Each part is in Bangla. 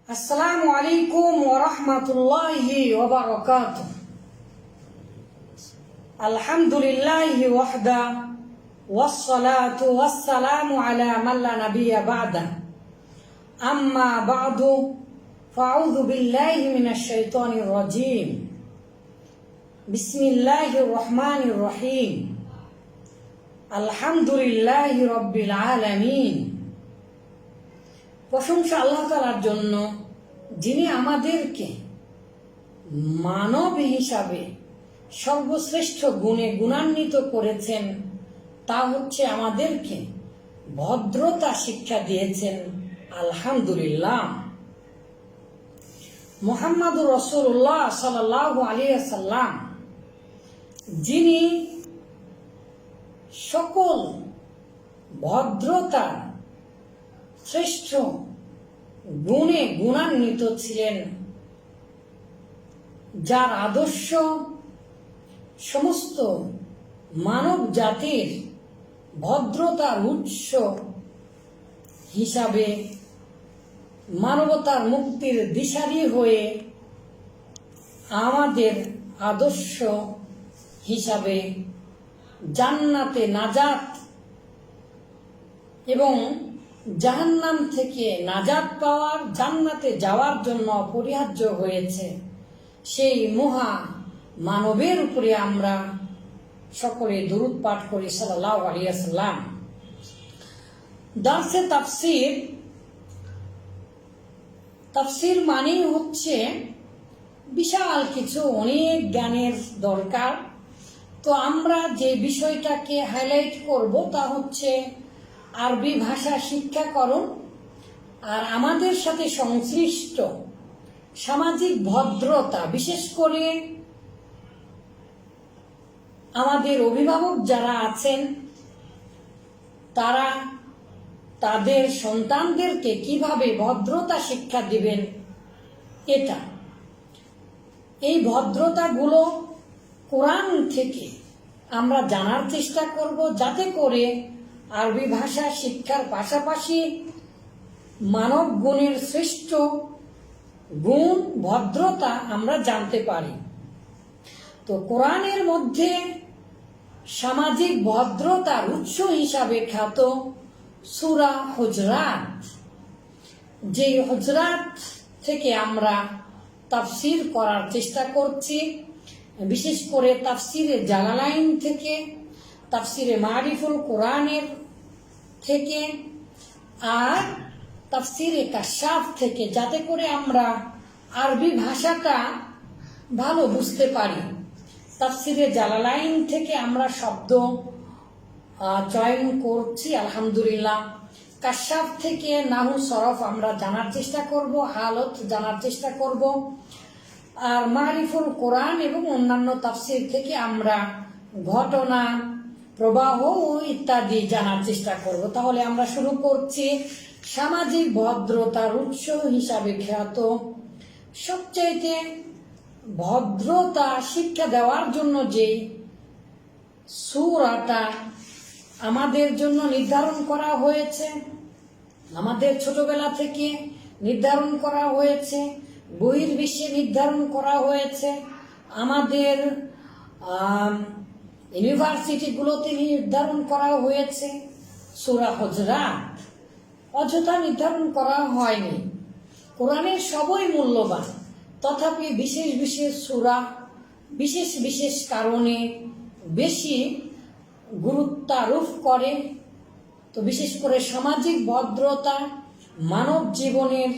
আসসালামু আলাইকুম ওয়া রাহমাতুল্লাহি ওয়া বারাকাতুহু। আলহামদুলিল্লাহি ওয়াহদা ওয়াসসালাতু ওয়াসসালামু আলা মান লা নাবিয়্যা বা'দা। আম্মা বা'দু ফাআউযু বিল্লাহি মিনাশ শাইতানির রাজীম। বিসমিল্লাহির রহমানির রহিম। আলহামদুলিল্লাহি রাব্বিল আলামিন। প্রশংসা আল্লাহ তাআলার জন্য, যিনি আমাদেরকে মানব হিসাবে সর্বশ্রেষ্ঠ গুণে গুণান্বিত করেছেন। তা হচ্ছে আমাদেরকে ভদ্রতা শিক্ষা দিয়েছেন। আলহামদুলিল্লাহ। মুহাম্মাদুর রাসূলুল্লাহ সাল্লাল্লাহু আলাইহি ওয়াসাল্লাম, যিনি সকল ভদ্রতা শ্রেষ্ঠ গুণে গুণান্বিত ছিলেন, যার আদর্শ সমস্ত মানব জাতির ভদ্রতার উৎস হিসাবে, মানবতার মুক্তির দিশারি হয়ে আমাদের আদর্শ হিসাবে জান্নাতে নাজাত এবং জাহান্নাম থেকে নাজাত পাওয়ার, জান্নাতে যাওয়ার জন্য অপরিহার্য হয়েছে। সেই মহা মানবের উপরে আমরা সকলে দরুদ পাঠ করি সাল্লাল্লাহু আলাইহি ওয়াসাল্লাম। দার্সে তাফসীর, তাফসীর মানেই হচ্ছে বিশাল কিছু, অনেক জ্ঞানের দরকার। তো আমরা যে বিষয়টাকে হাইলাইট করব তা হচ্ছে আরবি ভাষা শিক্ষাকরণ আর আমাদের সাথে সংশ্লিষ্ট সামাজিক ভদ্রতা, বিশেষ করে আমাদের অভিভাবক যারা আছেন তারা তাদের সন্তানদেরকে কিভাবে ভদ্রতা শিক্ষা দিবেন, এটা এই ভদ্রতাগুলো কোরআন থেকে আমরা জানার চেষ্টা করব, যাতে করে আরবি ভাষা শিক্ষার পাশাপাশি মানব গুণের শ্রেষ্ঠ গুণ ভদ্রতা আমরা জানতে পারি। তো কোরআনের মধ্যে সামাজিক ভদ্রতার উৎস হিসাবে খ্যাত সূরা হুজরাত, যে হুজরাত থেকে আমরা তাফসীর করার চেষ্টা করছি, বিশেষ করে তাফসীরে জালালাইন থেকে, তাফসীরে মারিফুল কোরআনের থেকে আর তাফসীরে কাশাফ থেকে, যাতে করে আমরা আরবি ভাষাটা ভালো বুঝতে পারি। তাফসীরে জালালাইন থেকে আমরা শব্দ চয়ন করছি আলহামদুলিল্লাহ। কাশাফ থেকে নাহু সরফ আমরা জানার চেষ্টা করব, হালত জানার চেষ্টা করব। আর মারিফুল কোরআন এবং অন্যান্য তাফসীর থেকে আমরা ঘটনা, প্রবাহ ইত্যাদি জানার চেষ্টা করব। তাহলে আমরা শুরু করছি সামাজিক ভদ্রতার উৎস হিসাবে খ্যাত, সবচাইতে ভদ্রতা শিক্ষা দেওয়ার জন্য যে সূরাটা আমাদের জন্য নির্ধারণ করা হয়েছে, আমাদের ছোটবেলা থেকে নির্ধারণ করা হয়েছে, বহির্বিশ্বে নির্ধারণ করা হয়েছে, আমাদের ইউনিভার্সিটিগুলোতে নির্ধারণ করা হয়েছে। সূরা হুজরাত অযথা নির্ধারণ করা হয়নি। কোরআনের সবই মূল্যবান, তথাপি বিশেষ বিশেষ সূরা বিশেষ বিশেষ কারণে বেশি গুরুত্ব আরোপ করে। তো বিশেষ করে সামাজিক ভদ্রতা, মানব জীবনের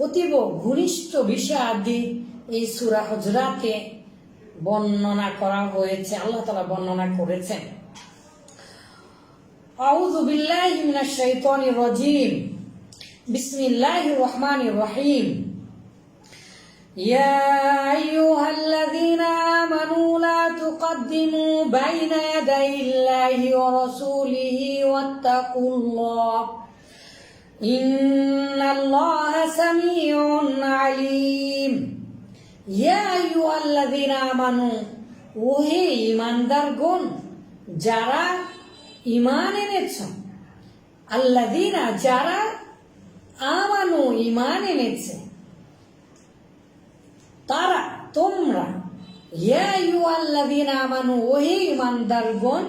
অতীব ঘনিষ্ঠ বিষয় আদি এই সূরা হুজরাতে বর্ণনা করা হয়েছে, আল্লাহ তাআলা বর্ণনা করেছেন। আউযু বিল্লাহি মিনাশ শাইতানির রাজীম। বিসমিল্লাহির রহমানির রহিম। ইয়া আইয়ুহাল্লাযীনা আমানু লা তুকদ্দিমু বাইনা ইয়াদাইল্লাহি ওয়া রাসূলিহি ওয়াত্তাকুল্লাহ ইন্নাল্লাহা সামিউন আলীম। ইয়া আইয়ুহাল্লাযীনা আমানু, ওহে ঈমানদারগণ, যারা ঈমান এনেছ, আল্লাযীনা যারা আমানু ঈমান এনেছে, তারা তোমরা ইয়া আইয়ুহাল্লাযীনা আমানু, ওহে ঈমানদারগণ,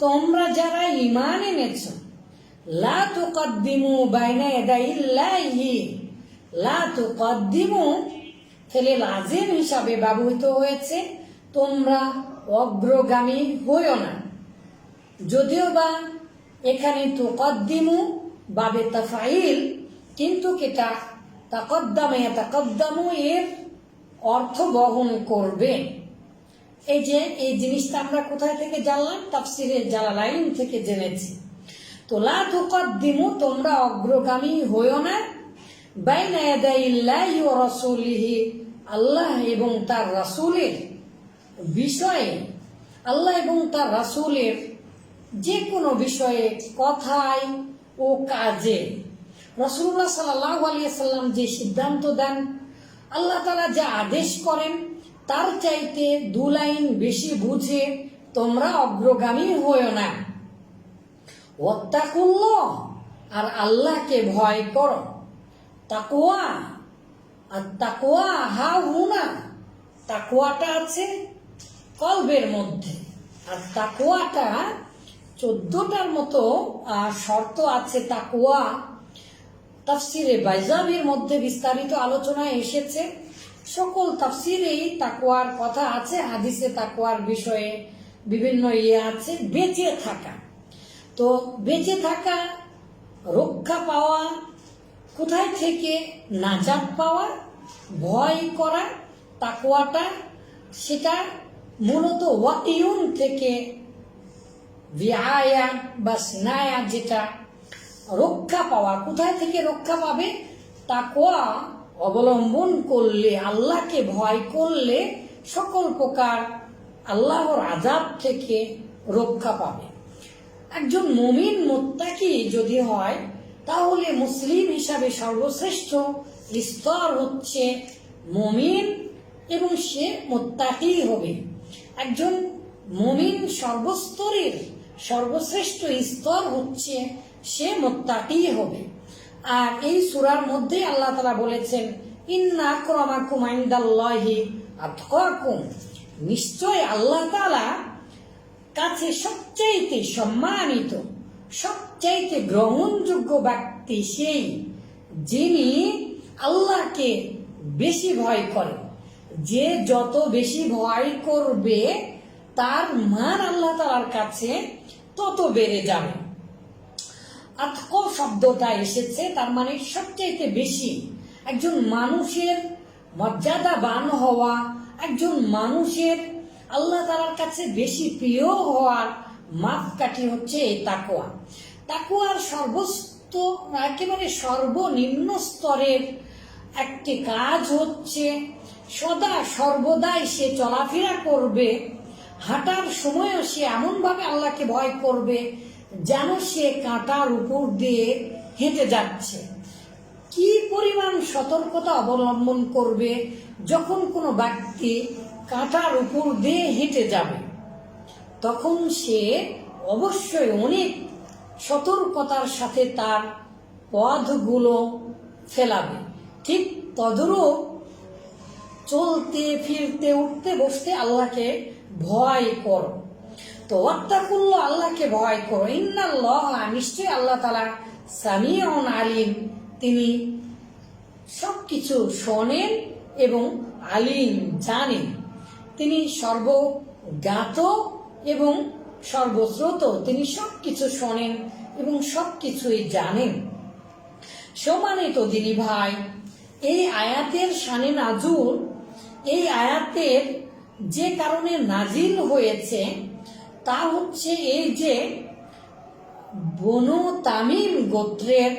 তোমরা যারা ঈমান এনেছো, লা তুকদ্দিমু বাইনা ইয়াদাইল্লাহি, লা তুকদ্দিমু ফেলে লাজিম হিসাবে ব্যবহৃত হয়েছে, তোমরা অগ্রগামী হইও না। যদিও বা এখানে তুকদ্দিমু বাবে তাফাইল, কিন্তু এটা তাকদ্দামে তাকদ্দামু এর অর্থ বহন করবে। এই যে এই জিনিসটা আমরা কোথায় থেকে জানলাম? তাফসিরে জালালাইন থেকে জেনেছি। তো লা তুকদ্দিমু, তোমরা অগ্রগামী হইও না, বাইনা ইয়াদাইল্লাহি ওয়া রাসূলিহি, আল্লাহ এবং তার রাসূলের বিষয়ে, আল্লাহ এবং তার রাসূলের যে কোনো বিষয়ে, কথায় ও কাজে রাসূলুল্লাহ সাল্লাল্লাহু আলাইহি ওয়াসাল্লাম যে সিদ্ধান্ত দেন, আল্লাহ তাআলা যা আদেশ করেন, তার চাইতে 2 লাইন বেশি বুঝে তোমরা অগ্রগামী হইও না। ওয়াত্তাকুল্লাহ, আর আল্লাহকে ভয় করো। তাকওয়া, আর তাকওয়া হা হুনা, তাকওয়াটা আছে কলবের মধ্যে, আর তাকওয়াটা 14টার মতো শর্ত আছে। তাকওয়া তাফসিরে বাইজাবির মধ্যে বিস্তারিত আলোচনায় এসেছে। সকল তাফসিরেই তাকওয়ার কথা আছে, হাদিসে তাকওয়ার বিষয়ে বিভিন্ন আছে। বেঁচে থাকা, তো বেঁচে থাকা, রক্ষা পাওয়া, কোথায় থেকে? নাজাত পাওয়া, ভয় করা। তাকওয়াটা সেটা মূলত ওয়াকিউন থেকে বিআয়া বা সিনায়া, যেটা রক্ষা পাওয়া। কোথায় থেকে রক্ষা পাবে? তাকওয়া অবলম্বন করলে, আল্লাহকে ভয় করলে সকল প্রকার আল্লাহর আযাব থেকে রক্ষা পাবে। একজন মুমিন মুত্তাকি যদি হয়, তাহলে মুসলিম হিসাবে সর্বশ্রেষ্ঠ স্তর হচ্ছে মুমিন, এবং সে মুত্তাকি হবে। একজন মুমিন সর্বস্তরের সর্বশ্রেষ্ঠ স্তর হচ্ছে সে মুত্তাকি হবে। আর এই সূরার মধ্যে আল্লাহ তাআলা বলেছেন, ইন্না আকরামাকুম ইনদাল্লাহি আতকাকুম, নিশ্চয় আল্লাহ তাআলা কাছে সবচাইতে সম্মানিত, সবচাইতে গ্রহণযোগ্য ব্যক্তি সেই, যিনি আল্লাহকে বেশি ভয় করে। যে যত বেশি ভয় করবে, তার মান আল্লাহ তাআলার কাছে তত বেড়ে যাবে। আতক শব্দটা এসেছে, তার মানে সবচাইতে বেশি। একজন মানুষের মর্যাদাবান হওয়া, একজন মানুষের আল্লাহ তাআলার কাছে বেশি প্রিয় হওয়ার মাপকাঠি হচ্ছে এই তাকওয়া। তাকওয়ার একেবারে সর্বনিম্ন স্তরের একটি কাজ হচ্ছে সদা সর্বদাই সে চলাফেরা করবে, হাঁটার সময়ও সে এমনভাবে আল্লাহকে ভয় করবে যেন সে কাঁটার উপর দিয়ে হেঁটে যাচ্ছে। কি পরিমাণ সতর্কতা অবলম্বন করবে যখন কোনো ব্যক্তি কাঁটার উপর দিয়ে হেঁটে যাবে, তখন সে অবশ্যই অনেক সতর্কতার সাথে তার পথগুলো ফেলাবে। ঠিক তদ্রূপ চলতে ফিরতে উঠতে বসতে আল্লাহকে ভয় করো। তো ওয়াত্তাকুল্লাহ, আল্লাহকে ভয় করো। ইন্নাল্লাহ, নিশ্চয় আল্লাহ তাআলা সামিউন আলিম, তিনি সবকিছু শোনেন এবং আলিম জানেন। তিনি সর্বজ্ঞাত এবং সর্বশ্রোত, তিনি সবকিছু শোনেন এবং সবকিছুই জানেন। সম্মানিত দিনী ভাই, এই আয়াতের শানে নাজুল, এই আয়াতের যে কারণে নাজিল হয়েছে তা হচ্ছে এই যে বনু তামিম গোত্রের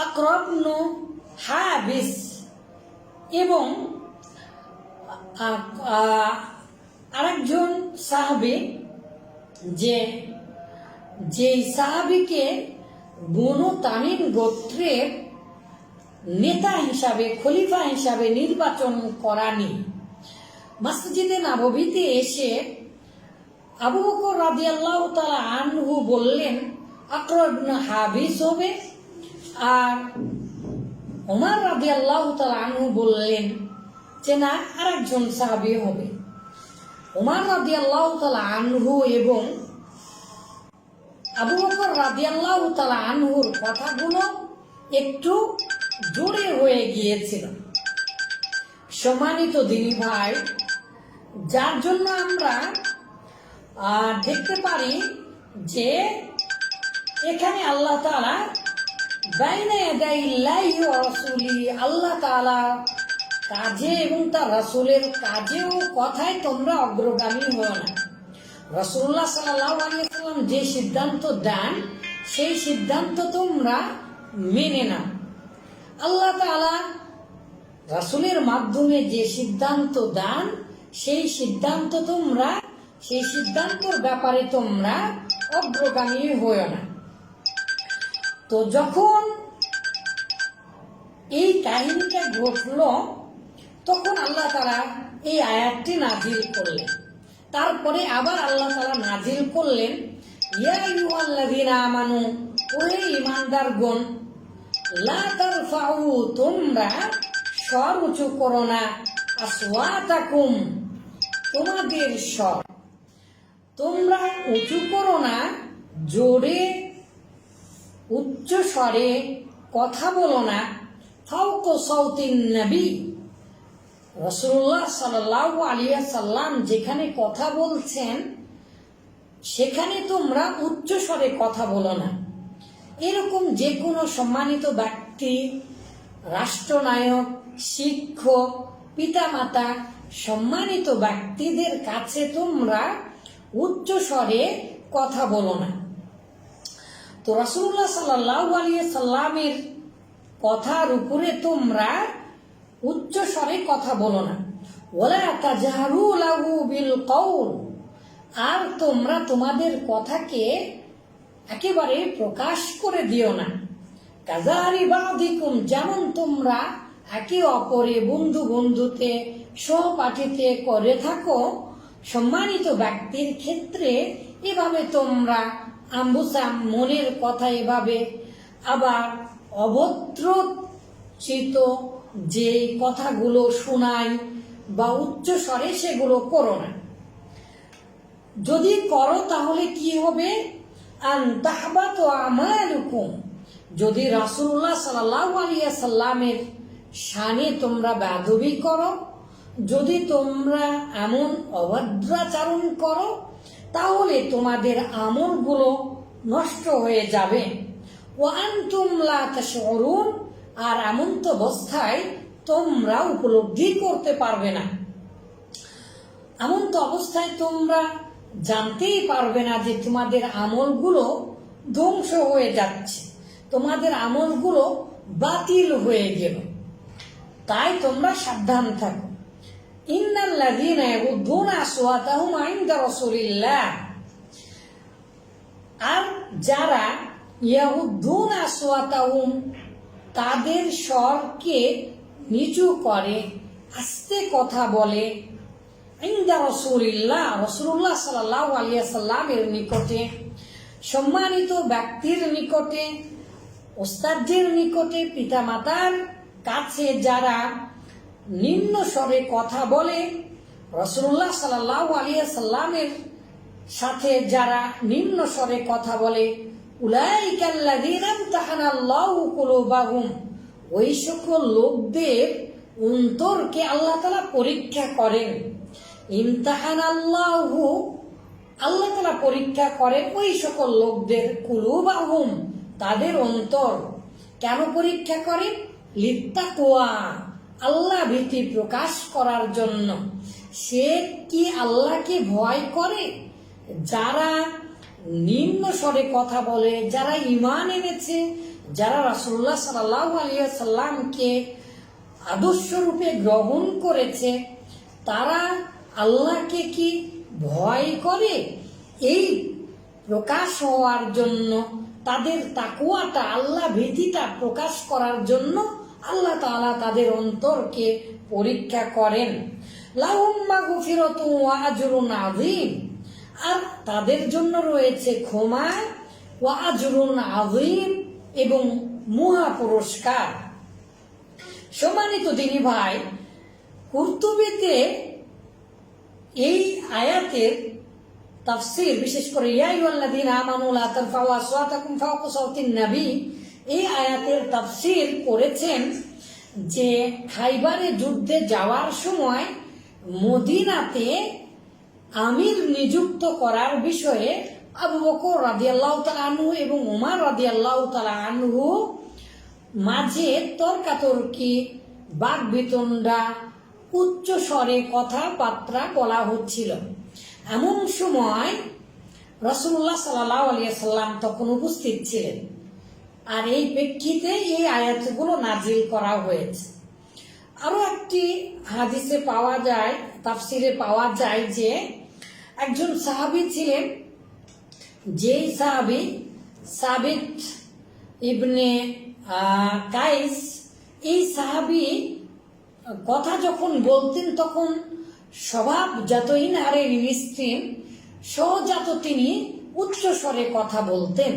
আকরাব ইবনে হাবিস এবং আরেকজন সাহাবী, যে সাহাবীকে বনু তামিম গোত্রের নেতা হিসাবে, খলিফা হিসাবে নির্বাচন করানি, মসজিদে নববীতে এসে আবু বকর রাদিয়াল্লাহু তাআলা আনহু বললেন আকরাব ইবনে হাবিস হবে, আর ওমর রাদিয়াল্লাহু তাআলা আনহু বললেন যে না, আরেকজন সাহাবী হবে। ওমর রাদিয়াল্লাহু তাআলা আনহু এবং আবু বকর রাদিয়াল্লাহু তাআলা আনহুর কথাগুলো একটু জোরে হয়ে গিয়েছিল। সম্মানিত দিনী ভাই, যার জন্য আমরা দেখতে পারি যে এখানে আল্লাহ তাআলা বাইনা ইয়াদাইল্লাহি ওয়া রাসূলি, আল্লাহ তাআলা কাজে এবং তার রাসূলের কাজে ও কথায় তোমরা অগ্রগামী হও না। রাসূলুল্লাহ সাল্লাল্লাহু আলাইহি ওয়াসাল্লাম যে সিদ্ধান্ত দেন সেই সিদ্ধান্ত তোমরা মেনে নাও। আল্লাহ তাআলা রাসূলের মাধ্যমে যে সিদ্ধান্ত দেন সেই সিদ্ধান্তর ব্যাপারে তোমরা অগ্রগামী হও না। তো যখন এই কাহিনীটা ঘটল তখন আল্লাহ তাআলা এই আয়াতটি নাজিল করলেন। তারপরে আবার আল্লাহ তাআলা নাজিল করলেন, ইয়া আইয়ুহাল্লাযীনা আমানু, ওহে ঈমানদারগণ, লা তারফাউ, তোমরা স্বর উঁচু করো না, আসওয়াতাকুম, তোমাদের স্বর তোমরা উঁচু করো না, জোরে উচ্চ স্বরে কথা বলো না, ফাওকা সাউতিন নবী, রাসূলুল্লাহ সাল্লাল্লাহু আলাইহি ওয়াসাল্লাম যেখানে কথা বলছেন সেখানে তোমরা উচ্চ স্বরে কথা বলো না। এরকম যে কোনো সম্মানিত ব্যক্তি, রাষ্ট্রনায়ক, শিক্ষক, পিতামাতা, সম্মানিত ব্যক্তিদের কাছে তোমরা উচ্চ স্বরে কথা বলো না। তো রাসূলুল্লাহ সাল্লাল্লাহু আলাইহি সাল্লামের কথার উপরে তোমরা উচ্চ স্বরে কথা বলো না। ওয়ালা তাজহারু লাহু বিল কওল, আর তোমরা তোমাদের কথাকে একেবারে প্রকাশ করে দিও না। কাজারি বাদিকুম, যেমন তোমরা একে অপরে বন্ধুতে সহপাঠীতে করে থাকো, সম্মানিত ব্যক্তির ক্ষেত্রে এভাবে তোমরা আম্বুসাম, মনের কথা এভাবে আবার অভদ্রচিত যে কথাগুলো শোনায় বা উচ্চ স্বরে সেগুলো করো না। যদি করো তাহলে কি হবে? আন তাহবাতু আমালুকুম, যদি রাসূলুল্লাহ সাল্লাল্লাহু আলাইহি ওয়াসাল্লামের শানে তোমরা বেয়াদবি করো, যদি তোমরা এমন অভদ্রাচরণ করো, তাহলে তোমাদের আমলগুলো নষ্ট হয়ে যাবে। ওয়া আনতুম লা তাশউরুন, আর এমন তো অবস্থায় তোমরা উপলব্ধি করতে পারবে না, এমন তো অবস্থায় তোমরা জানতেই পারবে না যে তোমাদের আমলগুলো ধ্বংস হয়ে যাচ্ছে, তোমাদের আমলগুলো বাতিল হয়ে গেল। তাই তোমরা সাবধান থাকো। ইন্নাল্লাযীনা ইয়াগুদ্দুনা আসওয়াতাহুম ইনদা রাসূলিল্লাহ, আর যারা ইয়াগুদ্দুনা আসওয়াতাহুম, তাদের স্বরকে নিচু করে, আস্তে কথা বলে, ইনদা রাসূলিল্লাহ, রাসূলুল্লাহ সাল্লাল্লাহু আলাইহি ওয়াসাল্লামের নিকটে, সম্মানিত ব্যক্তির নিকটে, ওস্তাদের নিকটে, পিতামাতার কাছে যারা নিম্ন স্বরে কথা বলে, রাসূলুল্লাহ সাল্লাল্লাহু আলাইহি ওয়াসাল্লামের সাথে যারা নিম্ন স্বরে কথা বলে, উলাইকাল্লাযীনা ইমতাহানাল্লাহু কুলুবাহুম, ওই সকল লোকদের অন্তরকে আল্লাহ তাআলা পরীক্ষা করেন। ইমতাহানাল্লাহু, আল্লাহ তাআলা পরীক্ষা করেন ওই সকল লোকদের, কুলুবাহুম, তাদের অন্তর। কেন পরীক্ষা করেন? লিত্তাকওয়া, আল্লাহ ভীতি প্রকাশ করার জন্য। সে কি আল্লাহকে ভয় করে? যারা নিম্ন স্বরে কথা বলে, যারা ঈমান এনেছে, যারা রাসূলুল্লাহ সাল্লাল্লাহু আলাইহি ওয়াসাল্লামকে আদর্শ রূপে গ্রহণ করেছে, তারা আল্লাহকে কি ভয় করে? এই প্রকাশ হওয়ার জন্য, তাদের তাকওয়াটা, আল্লাহ ভীতিটা প্রকাশ করার জন্য আল্লাহ তাআলা তাদের অন্তরকে পরীক্ষা করেন। লাহুম মাগফিরাতুন ওয়া আজরুন আযীম, আর তাদের জন্য রয়েছে ক্ষমা, ওয়া আজরুন আযীম, এবং মহা পুরস্কার। সম্মানিত দিনী ভাই, কুরতুবীতে এই আয়াতের তাফসীর, বিশেষ করে ইয়া আইয়ুহাল্লাযীনা আমানু লা তারফাউ আসওয়াতাকুম ফাওকা সাওতিন নবী, এই আয়াতের তাফসীর করেছেন যে খাইবারে যুদ্ধে যাওয়ার সময় মদিনাতে আমির নিযুক্ত করার বিষয়ে আবু বকর রাদিয়াল্লাহু তাআলা আনহু এবং ওমর রাদিয়াল্লাহু তাআলা আনহু মাঝে তর্কাতর্কি, বাকবিতণ্ডা, উচ্চ স্বরে কথাবার্তা বলা হচ্ছিল। এমন সময় রাসূলুল্লাহ সাল্লাল্লাহু আলাইহি সাল্লাম তখন উপস্থিত ছিলেন, আর এই প্রেক্ষিতে এই আয়াতগুলো নাজিল করা হয়েছে। আরো একটি হাদিসে পাওয়া যায়, তাফসিরে পাওয়া যায় যে একজন সাহাবী ছিলেন, যেই সাহাবী সাবিত ইবনে কাইস, এই সাহাবী কথা যখন বলতেন তখন স্বভাবজাতহীন হারে নিস্ত্রীণ সহজাত তিনি উচ্চ স্বরে কথা বলতেন।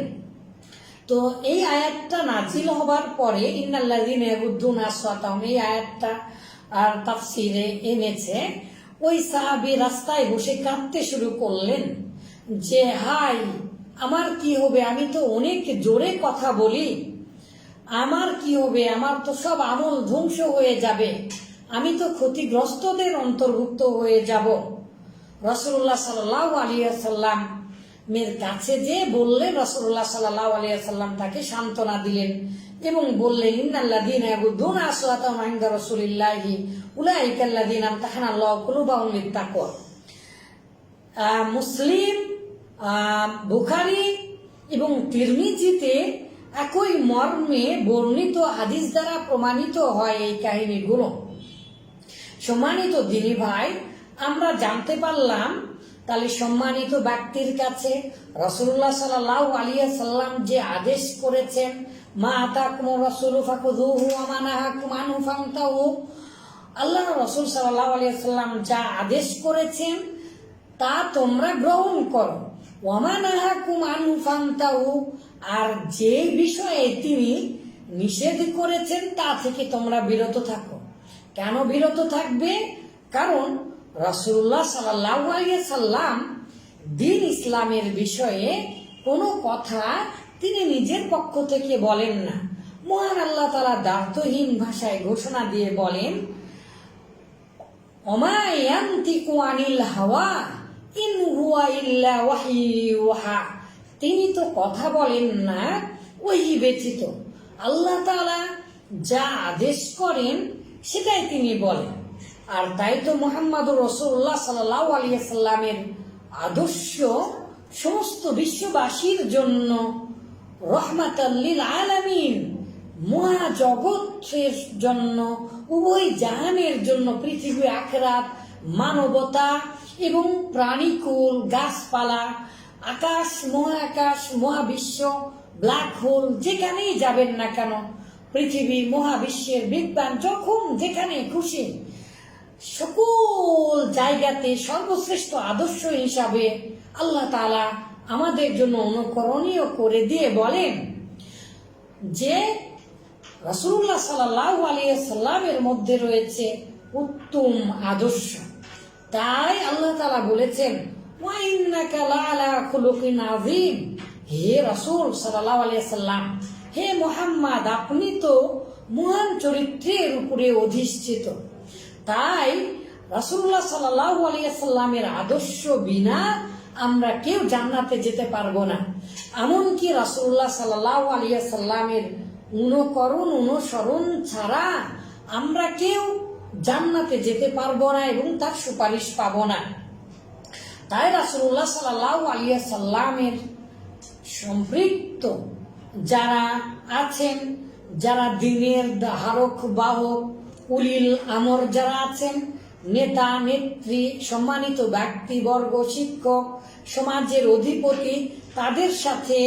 তো এই আয়াতটা নাজিল হবার পরে ইন্নাল্লাযীনা ইয়াগুদ্দুনা আসওয়াতাহুম, এই আয়াতটা আর তাফসিরে এনেছে, ওই সাহাবী রাস্তায় বসে কাঁদতে শুরু করলেন যে হাই, আমার কি হবে, আমি তো অনেক জোরে কথা বলি, আমার কি হবে, আমার তো সব আমল ধ্বংস হয়ে যাবে, আমি তো ক্ষতিগ্রস্তদের অন্তর্ভুক্ত হয়ে যাব। রাসূলুল্লাহ সাল্লাল্লাহু আলাইহি ওয়াসাল্লাম মেয়ের কাছে যে বললেন, রাসূলুল্লাহ সাল্লাল্লাহু আলাইহি ওয়াসাল্লাম তাকে সান্ত্বনা দিলেন এবং বললেন ইন্নাল্লাযীনা ইয়াগুদ্দুনা আসওয়াতাহুম ইনদা রাসূলিল্লাহি উলাইকাল্লাযীনা ইমতাহানাল্লাহু কুলুবাহুম লিত্তাকওয়া। মুসলিম, বুখারী এবং তিরমিজিতে একই মর্মে বর্ণিত হাদিস দ্বারা প্রমাণিত হয় এই কাহিনীগুলো। সম্মানিত দিনী ভাই, আমরা জানতে পারলাম তাহলে সম্মানিত ব্যক্তির কাছে রাসূলুল্লাহ সাল্লাল্লাহু আলাইহি সাল্লাম যে আদেশ করেছেন, মা আতাকুমুর রাসূলু ফাখুযুহু ওয়া মা নাহাকুম আনহু ফান্তাহু, আল্লাহ রাসূল সাল্লাল্লাহু আলাইহি সাল্লাম যা আদেশ করেছেন তা তোমরা গ্রহণ করো, ওয়া মা নাহাকুম আনহু ফান্তাহু, আর যে বিষয়ে তিনি নিষেধ করেছেন তা থেকে তোমরা বিরত থাকো। কেন বিরত থাকবে? কারণ রাসূলুল্লাহ সাল্লাল্লাহু আলাইহি সাল্লাম দ্বীন ইসলামের বিষয়ে কোনো কথা তিনি নিজের পক্ষ থেকে বলেন না। মহান আল্লাহ তাআলা দ্ব্যর্থহীন ভাষায় ঘোষণা দিয়ে বলেন, ওমা ইয়ানতিকু আনিল হাওয়া ইন হুয়া ইল্লা ওয়াহয়ুহা, তিনি তো কথা বলেন না ওহী ব্যতীত, আল্লাহ তাআলা যা আদেশ করেন সেটাই তিনি বলেন। আর তাই তো মুহাম্মদুর রাসূলুল্লাহ সাল্লাল্লাহু আলাইহি সাল্লামের আদর্শ সমস্ত বিশ্ববাসীর জন্য রহমাতাল লিল আলামিন, মহাজগতের জন্য, উভয় জাহানের জন্য, পৃথিবী আখিরাত, মানবতা এবং প্রাণীকুল, গাছপালা, আকাশ, মহাকাশ, মহাবিশ্ব, ব্ল্যাক হোল, যেখানেই যাবেন না কেন, পৃথিবী, মহাবিশ্বের বিজ্ঞান, যখন যেখানে খুশি সকল জায়গাতে সর্বশ্রেষ্ঠ আদর্শ হিসাবে আল্লাহ তাআলা আমাদের জন্য অনুকরণীয় করে দিয়ে বলেন যে রাসূলুল্লাহ সাল্লাল্লাহু আলাইহি সাল্লামের মধ্যে রয়েছে উত্তম আদর্শ। তাই আল্লাহ তাআলা বলেছেন, ওয়া ইন্নাকা লাআলা খুলুকিন আযীম, হে রাসূল সাল্লাল্লাহু আলাইহি সাল্লাম, হে মুহাম্মদ, আপনি তো মহান চরিত্রের উপরে অধিষ্ঠিত। তাই রাসূলুল্লাহ সাল্লাল্লাহু আলাইহি সাল্লামের আদর্শ বিনা আমরা কেউ জান্নাতে যেতে পারবো না। এমনকি রাসূলুল্লাহ সাল্লাল্লাহু আলাইহি সাল্লামের অনুসরণ ছাড়া আমরা কেউ জান্নাতে যেতে পারবো না এবং তার সুপারিশ পাবো না। তাই রাসূলুল্লাহ সাল্লাল্লাহু আলাইহি সাল্লামের সম্পৃক্ত যারা আছেন, যারা দ্বীনের ধারক বাহক, উলিল আমর যারা আছেন, নেতা নেত্রী, সম্মানিত ব্যক্তিবর্গ, শিক্ষক, সমাজের অধিপতি, তাদের সাথে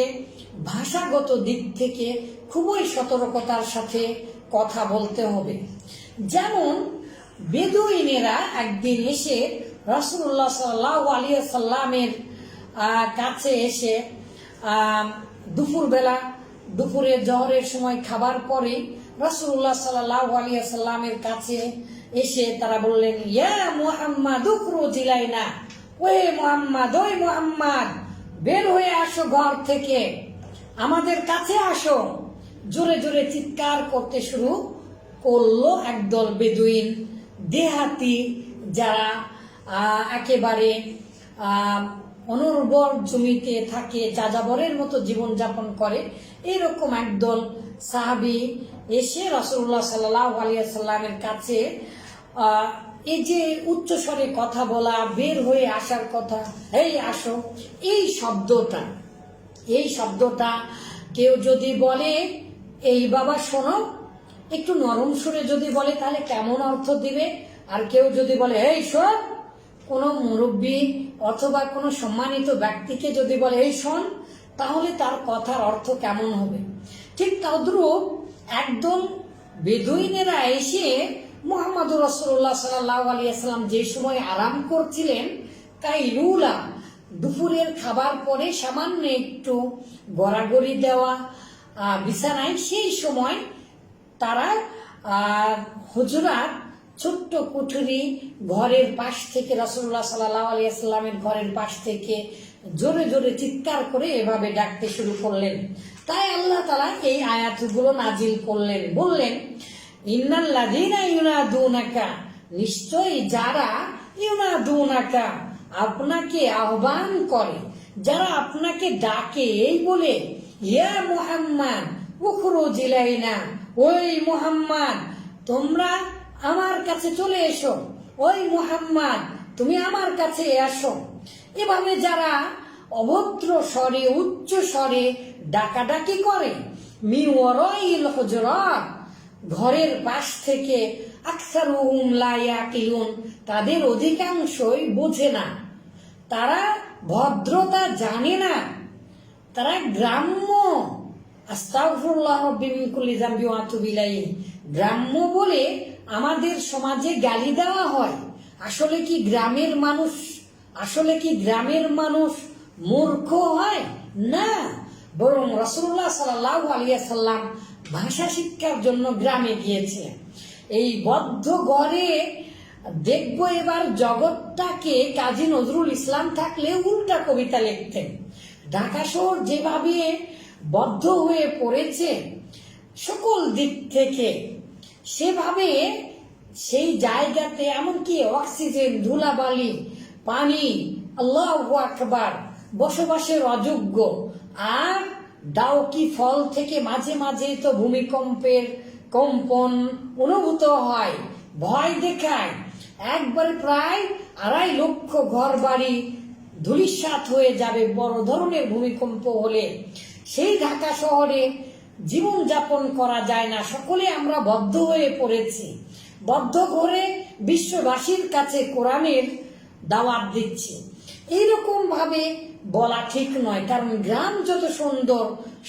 ভাষাগত দিক থেকে খুবই সতর্কতার সাথে কথা বলতে হবে। যেমন বেদুইনেরা একদিন এসে রাসূলুল্লাহ সাল্লাল্লাহু আলাইহি সাল্লামের কাছে এসে দুপুরের জহরের সময় খাবার পরে রাসূলুল্লাহ সাল্লাল্লাহু আলাইহি ওয়াসাল্লামের কাছে এসে তারা বললেন, ইয়া মুহাম্মাদ উখরুজ ইলাইনা, ওই মুহাম্মদ বের হয়ে আসো ঘর থেকে, আমাদের কাছে আসো। জোরে জোরে চিৎকার করতে শুরু করলো একদল বেদুইন, দেহাতি, যারা একেবারে অনুর্বর জমিতে থাকে, যাযাবরের মতো জীবনযাপন করে, এরকম একদল সাহাবী এসে রাসূলুল্লাহ সাল্লাল্লাহু আলাইহি ওয়াসাল্লামের কাছে এই যে উচ্চস্বরে কথা বলা, বের হয়ে আসার কথা, এই আসো, এই শব্দটা কেউ যদি বলে, এই বাবা শোনো, একটু নরম সুরে যদি বলে তাহলে কেমন অর্থ দিবে? আর কেউ যদি বলে এই শোন, কোনো মুরব্বী অথবা কোনো সম্মানিত ব্যক্তিকে যদি বলে এই শোন, তাহলে তার কথার অর্থ কেমন হবে? ঠিক তদ্রূপ একদল বেদুইনেরা এসে মুহাম্মদুর রাসূলুল্লাহ সাল্লাল্লাহু আলাইহি ওয়াসাল্লাম যে সময় আরাম করছিলেন, কাইলুলা, দুপুরের খাবার পরে সামান্য একটু গড়াগড়ি দেওয়া বিছানায়, সেই সময় তারা হুজরাত ছোট্ট কুঠুরি ঘরের পাশ থেকে, রাসূলুল্লাহ সাল্লাল্লাহু আলাইহি ওয়াসাল্লামের ঘরের পাশ থেকে জোরে জোরে চিৎকার করে এভাবে ডাকতে শুরু করলেন। তাই আল্লাহ তাআলা এই আয়াতগুলো নাজিল করলেন, বললেন, ইন্নাল্লাযীনা ইউনাদুনাকা, নিশ্চয়ই যারা ইউনাদুনাকা, আপনাকে আহ্বান করে, যারা আপনাকে ডাকে এই বলে, ইয়া মুহাম্মদ উখরুজ ইলাইনা, ওই মুহাম্মদ তোমরা আমার কাছে চলে এসো, ওই মুহাম্মদ তুমি আমার কাছে আসো, এভাবে যারা অভদ্র স্বরে, উচ্চ স্বরে ডাকাডাকি করে, মি ওয়ারাইল হুজরাত, ঘরের পাশ থেকে, আকসারুহুম লা ইয়াকিলুন, তাদের অধিকাংশই বোঝে না, তারা ভদ্রতা জানে না, তারা গ্রাম্য, আস্তাগফিরুল্লাহ রাব্বি মিন কুল্লি যামবি ওয়া আতুবু ইলাইহি, গ্রাম্য বলে আমাদের সমাজে গালি দেওয়া হয়। আসলে কি গ্রামের মানুষ মূর্খ হয়? না, বরং রাসূলুল্লাহ সাল্লাল্লাহু আলাইহি ওয়াসাল্লাম ভাষা শিক্ষার জন্য গ্রামে গিয়েছিলেন। এই বদ্ধ ঘরে দেখব এবার জগৎটাকে কাজী নজরুল ইসলাম থাকলে উল্টা কবিতা লিখতেন। ঢাকা শহর যেভাবে বদ্ধ হয়ে পড়েছে সকল দিক থেকে, সেভাবে সেই জায়গাতে এমনকি অক্সিজেন, ধুলাবালি, পানি, আল্লাহু আকবার, বসবাসের অযোগ্য। আর ডাউকি ফল থেকে মাঝে মাঝে তো ভূমিকম্পের কম্পন অনুভূত হয়, ভয় দেখায়। একবারে প্রায় 2.5 লক্ষ ঘর বাড়ি ধূলিসাৎ হয়ে যাবে বড় ধরনের ভূমিকম্প হলে। সেই ঢাকা শহরে জীবন যাপন করা যায় না, সকলে আমরা বদ্ধ হয়ে পড়েছি। বদ্ধ ঘরে বিশ্ববাসীর কাছে কোরআনের দাওয়াত দিচ্ছি, এইরকম ভাবে বলা ঠিক নয়। কারণ গ্রাম যত সুন্দর,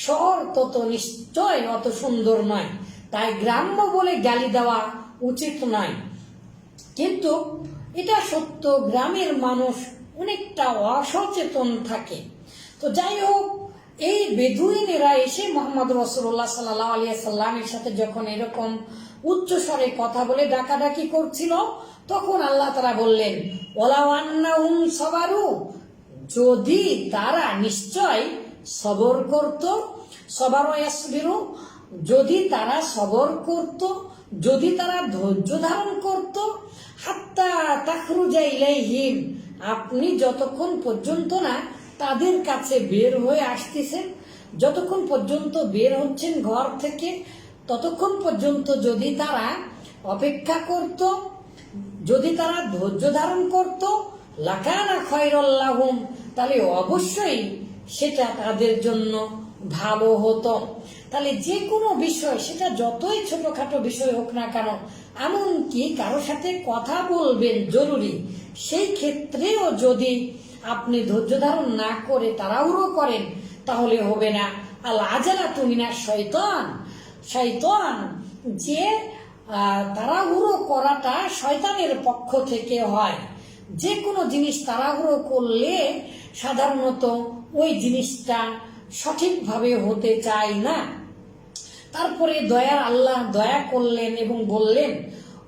শহর তত নিশ্চয় অত সুন্দর নয়। তাই গ্রাম্য বলে গালি দেওয়া উচিত নয়। কিন্তু এটা সত্য, গ্রামের মানুষ অনেকটা অসচেতন থাকে। তো যাই হোক, এই বেদুইনেরা এসে মুহাম্মদ রাসূলুল্লাহ সাল্লাল্লাহু আলাইহি ওয়াসাল্লামের সাথে যখন এরকম উচ্চ স্বরে কথা বলে ডাকাডাকি করছিল, তখন আল্লাহ তাআলা বললেন, ওয়ালাউ আন্নাহুম সাবারু, যদি তারা নিশ্চয় সবর করত, সবার ইয়াসবিরু, যদি তারা সবর করত, যদি তারা ধৈর্য ধারণ করত, হাত্তা তাখরুজা ইলাইহিম, আপনি যতক্ষণ পর্যন্ত না তাদের কাছে বের হয়ে আসতেছেন, যতক্ষণ পর্যন্ত বের হচ্ছেন ঘর থেকে, ততক্ষণ পর্যন্ত যদি তারা অপেক্ষা করত, যদি তারা ধৈর্য ধারণ করত, লাকানা খায়রাল লাহুম, তাহলে অবশ্যই সেটা তাদের জন্য ভালো হতো। তাহলে যে কোনো বিষয়, সেটা যতই ছোটখাটো বিষয় হোক না কেন, এমনকি কারোর সাথে কথা বলবেন জরুরি, সেই ক্ষেত্রেও যদি আপনি ধৈর্য ধারণ না করে তাড়াহুড়ো করেন, তাহলে হবে না। আল আজালাতু মিনাশ শয়তান, শয়তান যে তাড়াহুড়ো করাটা শয়তানের পক্ষ থেকে হয়। যে কোনো জিনিস তাড়াহুড়ো করলে সাধারণত ওই জিনিসটা সঠিকভাবে হতে চায় না। তারপরে দয়ার আল্লাহ দয়া করলেন এবং বললেন,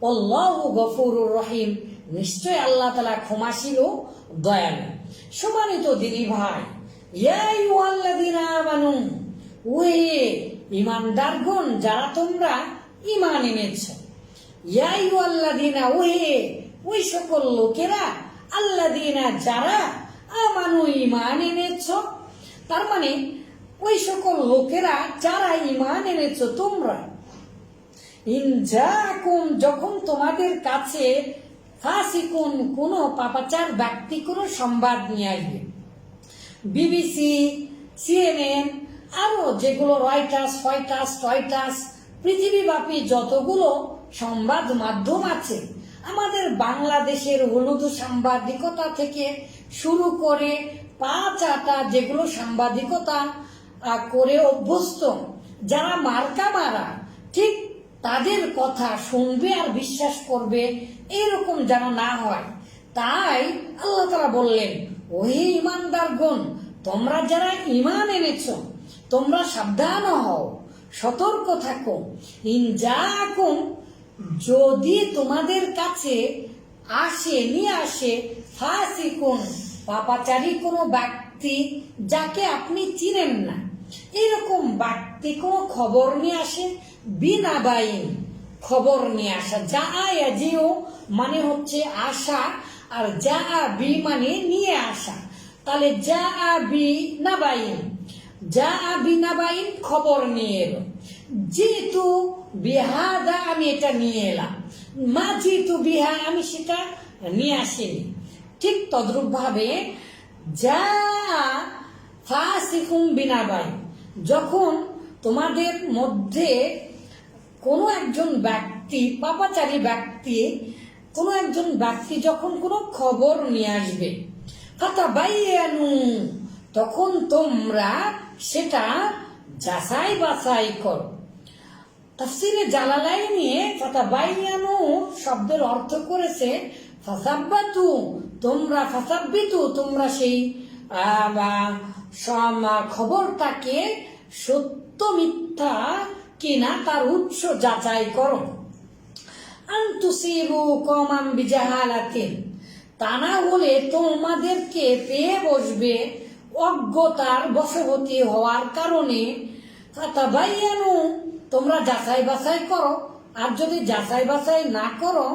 আল্লাহু গফুরুর রহিম, নিশ্চয় আল্লাহ তাআলা ক্ষমাশীল ও দয়ালু। সম্মানিত দিনী ভাই, ইয়া আইয়ুহাল্লাযীনা আমানু, ওহে ঈমানদারগণ যারা তোমরা ঈমান এনেছো, ইয়া আইয়ুহাল্লাযীনা, ওহে ওই সকল লোকেরা, আল্লাযীনা যারা, আমানু ঈমান এনেছো, তার মানে ওই সকল লোকেরা যারা ঈমান এনেছো তোমরা, ইনজাকুম যখন তোমাদের কাছে ফাসিকুন কোন পাপাচার ব্যক্তি কোন সংবাদ নিয়ে আসবে, বিবিসি, সিএনএন, আরো যেগুলো রয়টার্স, পৃথিবীব্যাপী যতগুলো সংবাদ মাধ্যম আছে, আমাদের বাংলাদেশের হলুদ সাংবাদিকতা থেকে শুরু করে পাঁচ আটা যেগুলো সাংবাদিকতা করে অভ্যস্ত, যারা মার্কা মারা, ঠিক তাদের কথা শুনবে আর বিশ্বাস করবে, এরকম যেন না হয়। তাই আল্লাহ তাআলা বললেন, ওহে ঈমানদারগণ, তোমরা যারা ঈমান এনেছো তোমরা সাবধান হও, সতর্ক থাকো। ইনজাকুম যদি তোমাদের কাছে নিয়ে আসে ফাসিকুন পাপাচারী কোনো ব্যক্তি যাকে আপনি চিনেন না, এরকম ব্যক্তি কোনো খবর নিয়ে আসে, বিনাবাইন খবর নিয়ে আসা, যা আয়াজিও মানে হচ্ছে আসা, আর যা বি মানে নিয়ে আসা। তাহলে যা বি নাবাইন খবর নিয়ে এলো, যেহেতু বিহাদা আমি এটা নিয়ে এলাম, মা যেহেতু বিহা আমি সেটা নিয়ে আসিনি। ঠিক তদ্রূপ ভাবে যা ফাসিকুম বিনাবাইন, যখন তোমাদের মধ্যে কোনো একজন ব্যক্তি, পাপাচারী ব্যক্তি, কোনো একজন ব্যক্তি যখন কোনো খবর নিয়ে আসবে, ফাতাবাইয়ানু তখন তোমরা সেটা যাচাই বাছাই করো। তাফসীরে জালালাইনে ফাতাবাইয়ানু শব্দের অর্থ করেছে ফাসাব্বাতু, তোমরা সেই খবরটাকে সত্য মিথ্যা কিনা তার উৎস যাচাই করো। আনতুসিবু কওমান বিজাহালাতিন, তা না হলে তোমাদেরকে পেয়ে বসবে অজ্ঞতার বশবর্তী হওয়ার কারণে। ফাতাবাইয়ানু তোমরা যাচাই বাছাই করো, আর যদি যাচাই বাছাই না করো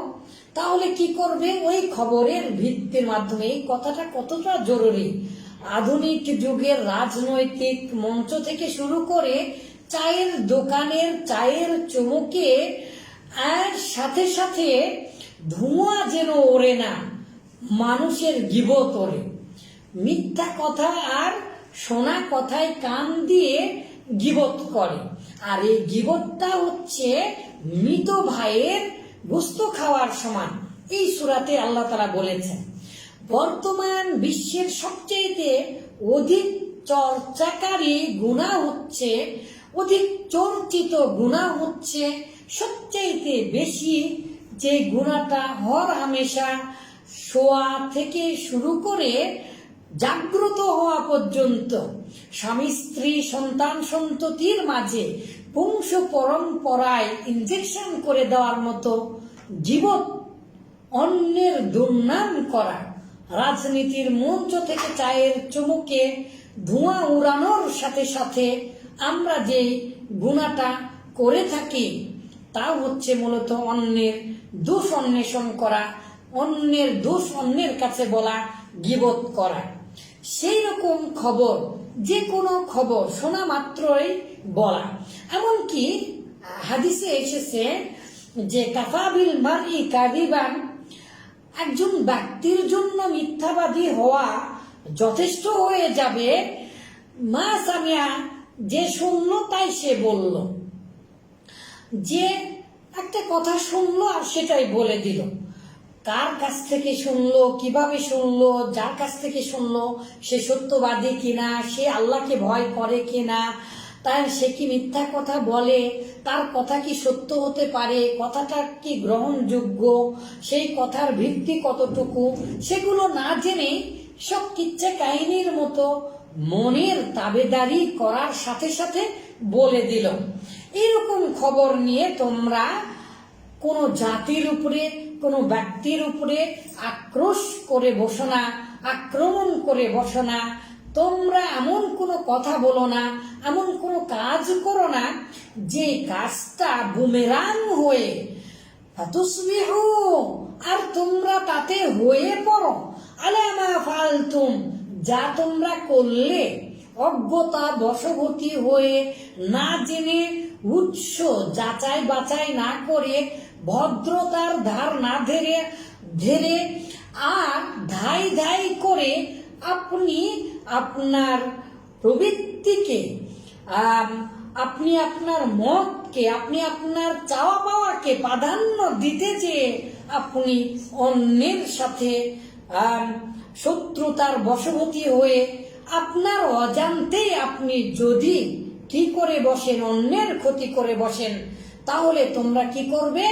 তাহলে কি করবে? ওই খবরের ভিত্তির মাধ্যমে। এই কথাটা কতটা জরুরি। আধুনিক যুগের রাজনৈতিক মঞ্চ থেকে শুরু করে চায়ের দোকানের চায়ের চুমুকে আর সাথে সাথে ধোঁয়া যেন ওড়ে না, মানুষের গীবত ওড়ে, মিথ্যা কথা আর শোনা কথায় কান দিয়ে গীবত করে। আর এই গীবতটা হচ্ছে মৃত ভাইয়ের গোশত খাওয়ার সমান। এই সূরাতে আল্লাহ তাআলা বলেছেন, বর্তমান বিশ্বের সবচেয়ে অধিক চর্চাকারী গুনাহ হচ্ছে, অধিক চর্চিত গুনাহ হচ্ছে, সবচেয়ে বেশি যে গুনাহটা হর হামেশা শোয়া থেকে শুরু করে জাগ্রত হওয়া পর্যন্ত স্বামী স্ত্রী সন্তান সন্ততির মাঝে বংশ পরম্পরায় ইনজেকশন করে দেওয়ার মতো জীবন, অন্যের দুর্নাম করা, রাজনীতির মঞ্চ থেকে চায়ের চুমুকে ধোঁয়া উড়ানোর সাথে সাথে আমরা যে গুনাহটা করে থাকি তা হচ্ছে মূলত অন্যের দোষ অন্বেষণ করা, অন্যের দোষ অন্যের কাছে বলা, গীবত করা। সেই রকম খবর, যে কোনো খবর শোনা মাত্রই বলা। এমনকি হাদিসে এসেছে যে কাফাবিল মারই কাযিবান, একজন ব্যক্তির জন্য মিথ্যাবাদী হওয়া যথেষ্ট হয়ে যাবে মা সামিয়া, যে শুনলো তাই সে বলল, যে একটা কথা শুনলো আর সেটাই বলে দিল। কার কাছ থেকে শুনলো, কিভাবে শুনলো, যার কাছ থেকে শুনলো সে সত্যবাদী কিনা, সে আল্লাহকে ভয় করে কিনা, তাই সে কি মিথ্যা কথা বলে, তার কথা কি সত্য হতে পারে, কথাটা কি গ্রহণযোগ্য, সেই কথার ভিত্তি কতটুকু, সেগুলো না জেনে সব কিচ্ছা কাহিনীর মতো মনের তাবেদারি করার সাথে সাথে বলে দিল। এরকম খবর নিয়ে তোমরা কোনো জাতির উপরে, কোনো ব্যক্তির উপরে আক্রোশ করে বসো না, আক্রমণ করে বসো না। তোমরা এমন কোনো কথা বলো না, এমন কোনো কাজ করো না যে কাজটা বুমেরাং হয়ে ফাতুসবিহু, আর তোমরা তাতে হয়ে পড়ো আলা মা ফালতুম, যা তোমরা করলে অজ্ঞতা বশবর্তী হয়ে, না জেনে, উৎস যাচাই বাছাই না করে, ভদ্রতার ধার না ধরে আর ধাই ধাই করে আপনি আপনার প্রবৃত্তিকে, আপনি আপনার মতকে, আপনি আপনার চাওয়া পাওয়াকে প্রাধান্য দিতে যে আপনি অন্যের সাথে শত্রুতার বশবর্তী হয়ে আপনার অজান্তেই আপনি যদি কি করে বসেন, অন্যের ক্ষতি করে বসেন, তাহলে তোমরা কি করবে?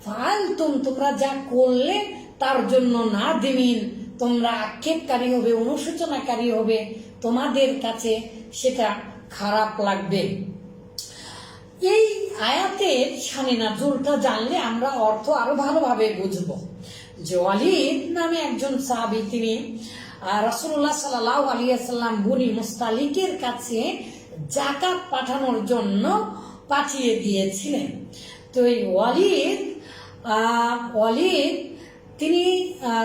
ফালতুম, তোমরা যা করলে তার জন্য না দিমিন, তোমরা আক্ষেপকারী হবে, অনুশোচনাকারী হবে, তোমাদের কাছে সেটা খারাপ লাগবে। এই আয়াতের শানে নাজুলটা জানলে আমরা অর্থ আরো ভালোভাবে বুঝবো। যে ওয়ালিদ নামে একজন সাহাবী, তিনি রাসূলুল্লাহ সাল্লাল্লাহু আলাইহি ওয়াসাল্লাম বনি মুস্তালিকের কাছে যাকাত পাঠানোর জন্য পাঠিয়ে দিয়েছিলেন। তো এই ওয়ালিদ তিনি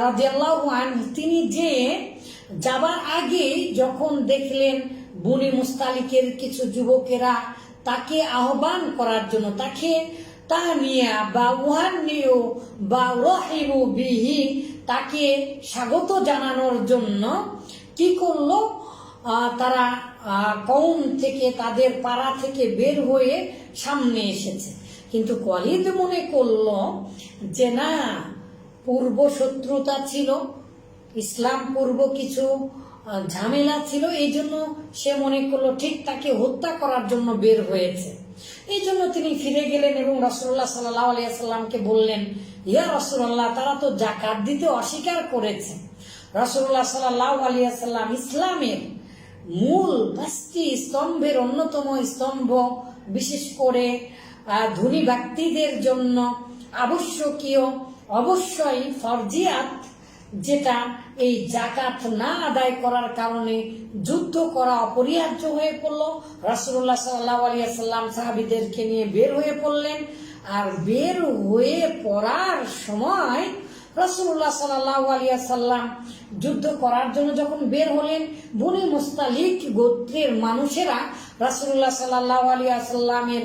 রাদিয়াল্লাহু আনহু, তিনি যে যাবার আগে যখন দেখলেন বনি মুস্তালিকের কিছু যুবকেরা তাকে আহ্বান করার জন্য, তাকে তাহনিয়া বা উহান্নিউ বা রহিবু বিহি, তাকে স্বাগত জানানোর জন্য কি করলো, তারা কওম থেকে, তাদের পাড়া থেকে বের হয়ে সামনে এসেছে। কিন্তু ওয়ালিদ মনে করলো যে না, পূর্ব শত্রুতা ছিল, ইসলাম পূর্ব কিছু ঝামেলা ছিল, এই জন্য সে মনে করলো ঠিক তাকে হত্যা করার জন্য বের হয়েছে। এই জন্য তিনি ফিরে গেলেন এবং রাসূলুল্লাহ সাল্লাল্লাহু আলাইহি ওয়াসাল্লামকে বললেন, ইয়া রাসূলুল্লাহ, তারা তো যাকাত দিতে অস্বীকার করেছে। রাসূলুল্লাহ সাল্লাল্লাহু আলাইহি ওয়াসাল্লাম ইসলামের মূল 5টি স্তম্ভের অন্যতম স্তম্ভ, বিশেষ করে ধনী ব্যক্তিদের জন্য আবশ্যকীয়, অবশ্যই ফরজিয়াত, যেটা এই যাকাত না আদায় করার কারণে যুদ্ধ করা অপরিহার্য হয়ে পড়লো। রাসূলুল্লাহ সাল্লাল্লাহু আলাইহি ওয়াসাল্লাম সাহাবীদেরকে নিয়ে বের হয়ে পড়লেন। আর বের হয়ে পড়ার সময় রাসূলুল্লাহ সাল্লাল্লাহু আলাইহি ওয়াসাল্লাম যুদ্ধ করার জন্য যখন বের হলেন, বনি মুস্তালিক গোত্রের মানুষেরা রাসূলুল্লাহ সাল্লাল্লাহু আলাইহি ওয়াসাল্লামের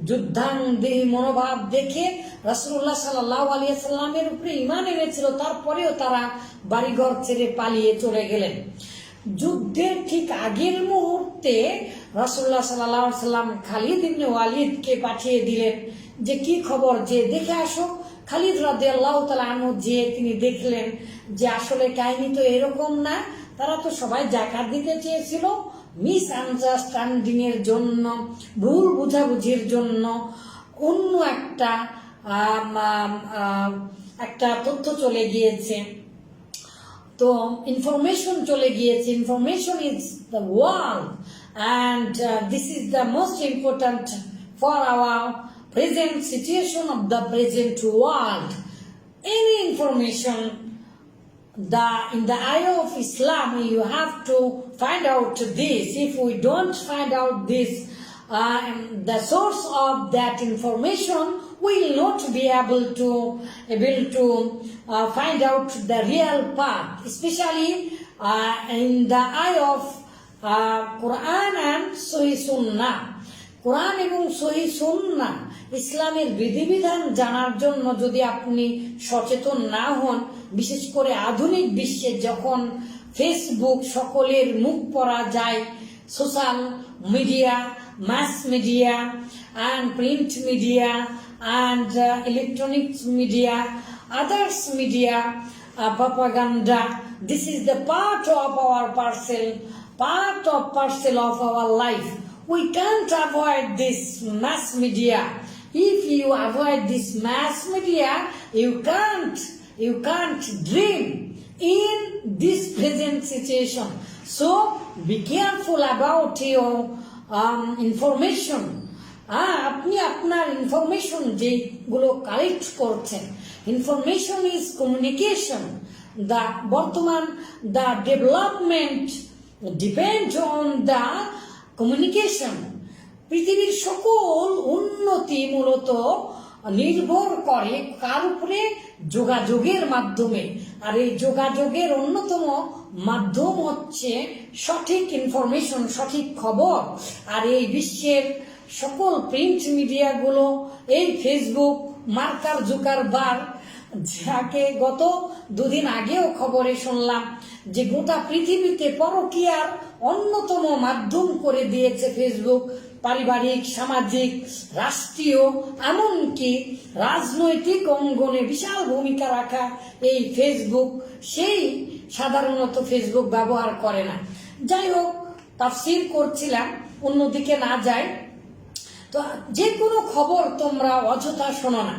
যুদ্ধাঙ্গদেহী মনোভাব দেখে রাসূলুল্লাহ সাল্লাল্লাহু আলাইহি ওয়াসাল্লামের উপরে ঈমান এনেছিল, তারপরেও তারা বাড়িঘর ছেড়ে পালিয়ে চলে গেলেন। যুদ্ধের ঠিক আগের মুহূর্তে রাসূলুল্লাহ সাল্লাল্লাহু আলাইহি ওয়াসাল্লাম খালিদ ইবনে ওয়ালিদকে পাঠিয়ে দিলেন যে কি খবর, যে দেখে আসো। খালিদ রাদিয়াল্লাহু তাআলা আনহু যে তিনি দেখলেন যে আসলে কাহিনী তো এরকম না, তারা তো সবাই যাকাত দিতে চেয়েছিল, মিস আন্ডারস্ট্যান্ডিং এর জন্য, ভুল বুঝাবুঝির জন্য অন্য একটা তথ্য চলে গিয়েছে। তো ইনফরমেশন চলে গিয়েছে। Information is the world and this is the most important for our present situation of the present world. Any information, in the eye of Islam, you have to find out this. If we don't find out this, the source of that information, we will not be able to find out the real path, especially in the eye of Quran and Sahih Sunnah. কোরআন এবং সহিহ সুন্নাহ, ইসলামের বিধিবিধান জানার জন্য যদি আপনি সচেতন না হন, বিশেষ করে আধুনিক বিশ্বে যখন ফেসবুক সকলের মুখ পড়া যায়, social media, mass media and print media and electronics media, others media, propaganda, this is the part of our parcel of our life. We can't avoid this mass media. If you avoid this mass media, you can't dream in this present situation. So be careful about your information. আপনি ইনফরমেশন যেগুলো কালেক্ট করছেন, ইনফরমেশন ইজ কমিউনিকেশন। বর্তমান the development depend on the communication. পৃথিবীর সকল উন্নতি মূলত নির্ভর করে কার উপরে? যোগাযোগের মাধ্যমে। আর এই যোগাযোগের অন্যতম মাধ্যম হচ্ছে সঠিক ইনফরমেশন, সঠিক খবর। আর এই বিশ্বের সকল প্রিন্ট মিডিয়াগুলো, এই ফেসবুক, মার্কার জুকারবার্গ, যাকে গত দুদিন আগেও খবরে শুনলাম যে গোটা পৃথিবীতে পরকীয়ার অন্যতম মাধ্যম করে দিয়েছে ফেসবুক। পারিবারিক, সামাজিক, রাষ্ট্রীয়, এমনকি রাজনৈতিক অঙ্গনে বিশাল ভূমিকা রাখা এই ফেসবুক, সেই সাধারণত ফেসবুক ব্যবহার করে না। যাই হোক, তাফসীর করছিলাম, অন্যদিকে না যাই। তো যে কোনো খবর তোমরা অযথা শোনো না।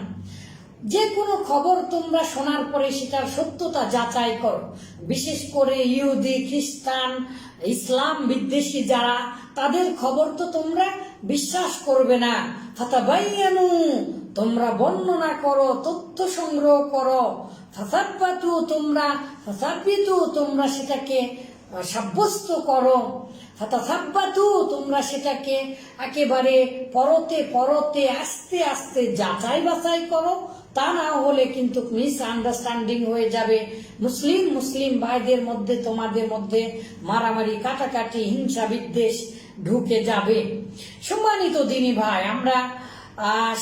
যে কোনো খবর তোমরা শোনার পরে সেটার সত্যতা যাচাই করো। বিশেষ করে ইহুদি, খ্রিস্টান, ইসলাম বিদ্বেষী যারা, তাদের খবর তো তোমরা বিশ্বাস করবে না। ফাতাবাইয়ানু, তোমরা বর্ণনা করো, তথ্য সংগ্রহ করো। ফাসাব্বাতু, তোমরা সেটাকে সাব্যস্ত করো। ফাতাসাব্বাতু, তোমরা সেটাকে একেবারে পরতে পরতে আস্তে আস্তে যাচাই বাছাই করো। তা না হলে কিন্তু মিসআন্ডারস্ট্যান্ডিং হয়ে যাবে। মুসলিম ভাইদের মধ্যে, তোমাদের মধ্যে মারামারি, কাটাকাটি, হিংসা, বিদ্বেষ ঢুকে যাবে। সম্মানিত দিনী ভাই, আমরা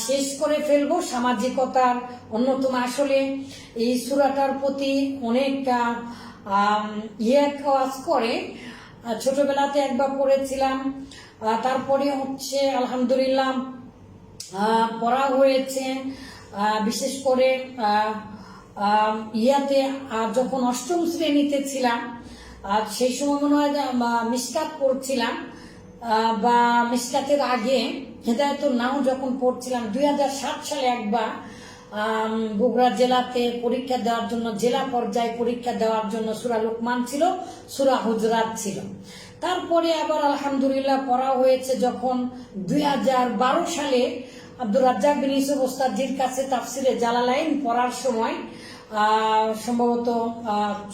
শেষ করে ফেলবো সামাজিকতার অন্যতম। আসলে এই সূরাটার প্রতি অনেক কাজ করে। ছোটবেলাতে একবার পড়েছিলাম, তারপরে হচ্ছে আলহামদুলিল্লাহ পড়া হয়েছে। বিশেষ করে যখন অষ্টম শ্রেণীতে ছিলাম, সেই সময় মনে হয় মিশকাত পড়ছিলাম, বা মিশকাতের আগে হেদায়েতুন নাহু যখন পড়ছিলাম। 2007 সালে একবার বগুড়া জেলাতে পরীক্ষা দেওয়ার জন্য, জেলা পর্যায়ে পরীক্ষা দেওয়ার জন্য সূরা লোকমান ছিল, সূরা হুজরাত ছিল। তারপরে আবার আলহামদুলিল্লাহ পড়া হয়েছে যখন 2012 সালে আব্দুর রাজ্জাক বিন ইউসুফ ওস্তাদজির কাছে তাফসিরে জালালাইন পড়ার সময় সম্ভবত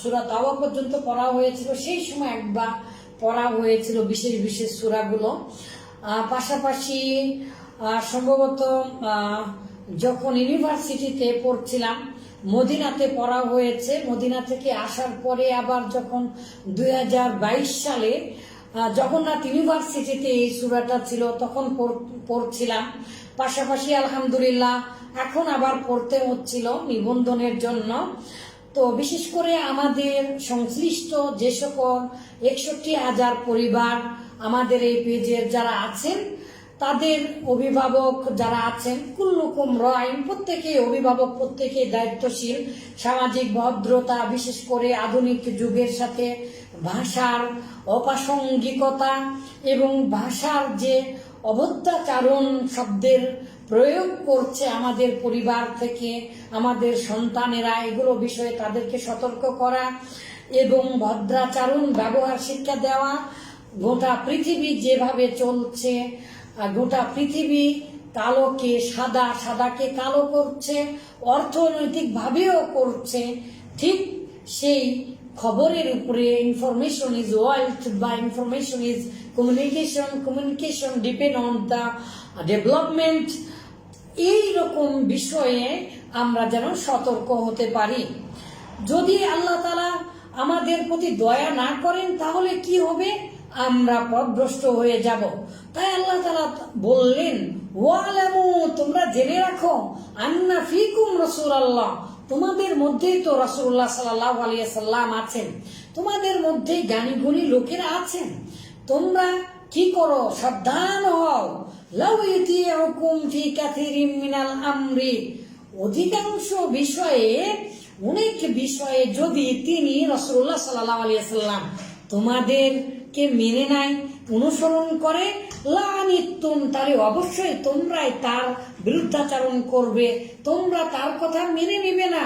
সূরা তাওবা পর্যন্ত পড়া হয়েছিল। সেই সময় একবার পড়া হয়েছিল বিশেষ বিশেষ সূরাগুলো। পাশাপাশি সম্ভবত যখন ইউনিভার্সিটিতে পড়ছিলাম, মদিনাতে পড়া হয়েছে। মদিনা থেকে আসার পরে আবার যখন 2022 সালে জগন্নাথ ইউনিভার্সিটিতে এই সূরাটা ছিল, তখন পড়ছিলাম। পাশাপাশি আলহামদুলিল্লাহ এখন আবার পড়তে হচ্ছিল নিবন্ধনের জন্য। তো বিশেষ করে আমাদের সংশ্লিষ্ট যে সকল 61,000 পরিবার আমাদের এই পেজের যারা আছেন, তাদের অভিভাবক যারা আছেন, কুল্লুকুম রাইন, প্রত্যেকেই অভিভাবক, প্রত্যেকেই দায়িত্বশীল। সামাজিক ভদ্রতা, বিশেষ করে আধুনিক যুগের সাথে ভাষার অপ্রাসঙ্গিকতা এবং ভাষার যে অভদ্রাচারণ শব্দের প্রয়োগ করছে আমাদের পরিবার থেকে আমাদের সন্তানেরা, এগুলো বিষয়ে তাদেরকে সতর্ক করা এবং ভদ্রাচারণ ব্যবহার শিক্ষা দেওয়া। গোটা পৃথিবী যেভাবে চলছে, গোটা পৃথিবী কালোকে সাদা, সাদাকে কালো করছে, অর্থনৈতিক ভাবেও করছে। ঠিক সেই খবরের উপরে ইনফরমেশন ইজ ওয়েলথ বা information is communication depend on the development. এইরকম বিষয়ে আমরা যেন সতর্ক হতে পারি। যদি আল্লাহ তাআলা আমাদের প্রতি দয়া না করেন তাহলে কি হবে? আমরা পথভ্রষ্ট হয়ে যাব। তাই আল্লাহ তাআলা বললেন, ওয়ালামু, তোমরা জেনে রাখো, আন্না ফিকুম রাসূলুল্লাহ, তোমাদের মধ্যেই তো রাসূলুল্লাহ সাল্লাল্লাহু আলাইহি ওয়াসাল্লাম আছেন, তোমাদের মধ্যেই জ্ঞানী গুণী লোকেরা আছেন। তোমরা কি করো? সাবধান হও। লাউ ইউতিউকুম ফি কাসিরিম মিনাল আমরি, অধিকাংশ বিষয়ে, অনেক বিষয়ে যদি তিনি রাসূলুল্লাহ সাল্লাল্লাহু আলাইহি ওয়াসাল্লাম তোমাদেরকে মেনে নেয়, অনুসরণ করে, লানিতুম, তাহলে অবশ্যই তোমরাই তার বিরুদ্ধাচরণ করবে, তোমরা তার কথা মেনে নিবে না।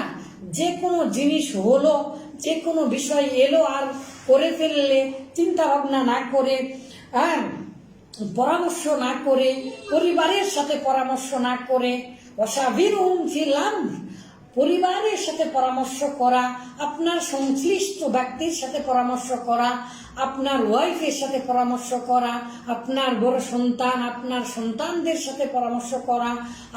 যে কোনো জিনিস হলো, যে কোনো বিষয় এলো আর করে ফেললে চিন্তা ভাবনা না করে, পরামর্শ না করে, পরিবারের সাথে পরামর্শ না করে, ওয়াশাবিরহুম ফিল আমর, পরিবারের সাথে পরামর্শ করা, আপনার সংশ্লিষ্ট ব্যক্তির সাথে পরামর্শ করা, আপনার ওয়াইফের সাথে পরামর্শ করা, আপনার বড় সন্তান, আপনার সন্তানদের সাথে পরামর্শ করা,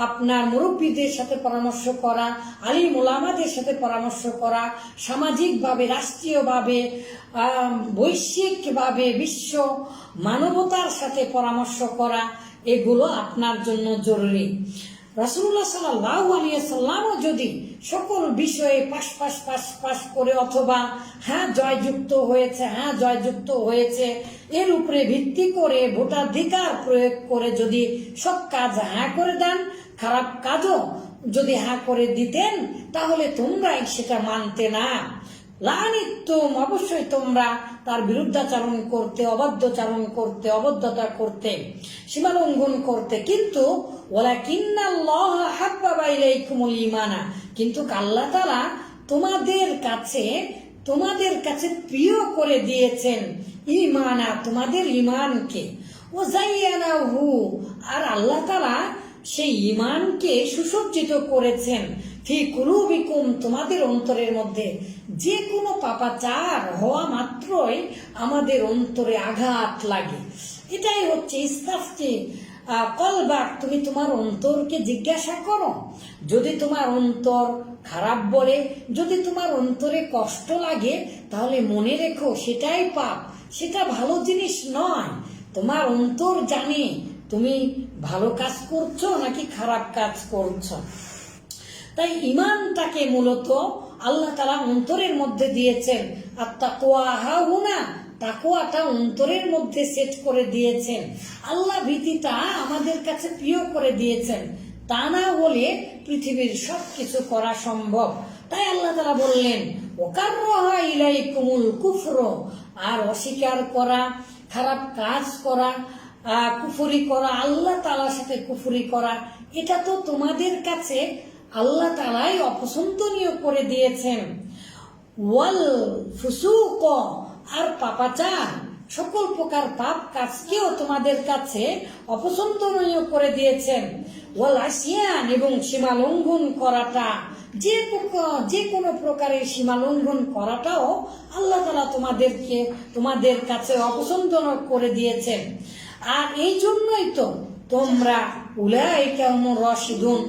আপনার মুরব্বীদের সাথে পরামর্শ করা, আলিম ওলামাদের সাথে পরামর্শ করা, সামাজিকভাবে, রাষ্ট্রীয়ভাবে, বৈশ্বিকভাবে, বিশ্ব মানবতার সাথে পরামর্শ করা, এগুলো আপনার জন্য জরুরি। রাসূলুল্লাহ সাল্লাল্লাহু আলাইহি সাল্লামও যদি সকল বিষয়ে পাশ করে অথবা জয়যুক্ত হয়েছে এর উপরে ভিত্তি করে ভোটাধিকার প্রয়োগ করে যদি সব কাজ করে দেন, খারাপ কাজও যদি করে দিতেন, তাহলে তোমরাই সেটা মানতে না। লানিতুম, অবশ্যই তোমরা তার বিরুদ্ধাচরণ করতে, অবাধ্যচারণ করতে, অবদ্ধতা করতে, সীমালঙ্ঘন করতে। কিন্তু ওয়ালাকিন্নাল্লাহ হাব্বাবা ইলাইকুমুল ঈমানা, কিন্তু আল্লাহ তাআলা তোমাদের কাছে প্রিয় করে দিয়েছেন ঈমানা, তোমাদের ঈমানকে। ওয়াযায়্যানাহু, আর আল্লাহ তাআলা সেই ঈমানকে সুসজ্জিত করেছেন ফি কুলুবিকুম, তোমাদের অন্তরের মধ্যে। যে কোনো পাপাচার হওয়া মাত্রই আমাদের অন্তরে আঘাত লাগে। এটাই হচ্ছে ইস্তাফতি কলবাক, তুমি তোমার অন্তরকে জিজ্ঞাসা করো। যদি তোমার অন্তর খারাপ বলে, যদি তোমার অন্তরে কষ্ট লাগে, তাহলে মনে রেখো সেটাই পাপ, সেটা ভালো জিনিস নয়। তোমার অন্তর জানে তুমি ভালো কাজ করছো নাকি খারাপ কাজ করছো। তাই ঈমানটাকে মূলত আল্লাহ তাআলা অন্তরের মধ্যে দিয়েছেন। আর তাকওয়া হাহুনা, তাকওয়াটা অন্তরের মধ্যে সেট করে দিয়েছেন। আল্লাহ ভীতিটা আমাদের কাছে প্রিয় করে দিয়েছেন, তা না হলে পৃথিবীর সবকিছু করা সম্ভব। তাই আল্লাহ তাআলা বললেন ওয়াকাররাহা ইলাইকুমুল কুফর, আর অস্বীকার করা, খারাপ কাজ করা, কুফরি করা, আল্লাহ তাআলার সাথে কুফরি করা, এটা তো তোমাদের কাছে আল্লাহ তাআলাই অপছন্দনীয় করে দিয়েছেন। ওয়াল ফুসুক, আর পাপাচার, সকল প্রকার পাপ কাজকেও তোমাদের কাছে অপছন্দনীয় করে দিয়েছেন। ওয়াল আসিয়ান, এবং সীমা লঙ্ঘন করাটা, যে কোনো প্রকারের সীমা লঙ্ঘন করাটাও আল্লাহ তাআলা তোমাদের কাছে অপছন্দনীয় করে দিয়েছেন। আর এই জন্যই তো তোমরা উলাইকা হুমুর রাশিদুন,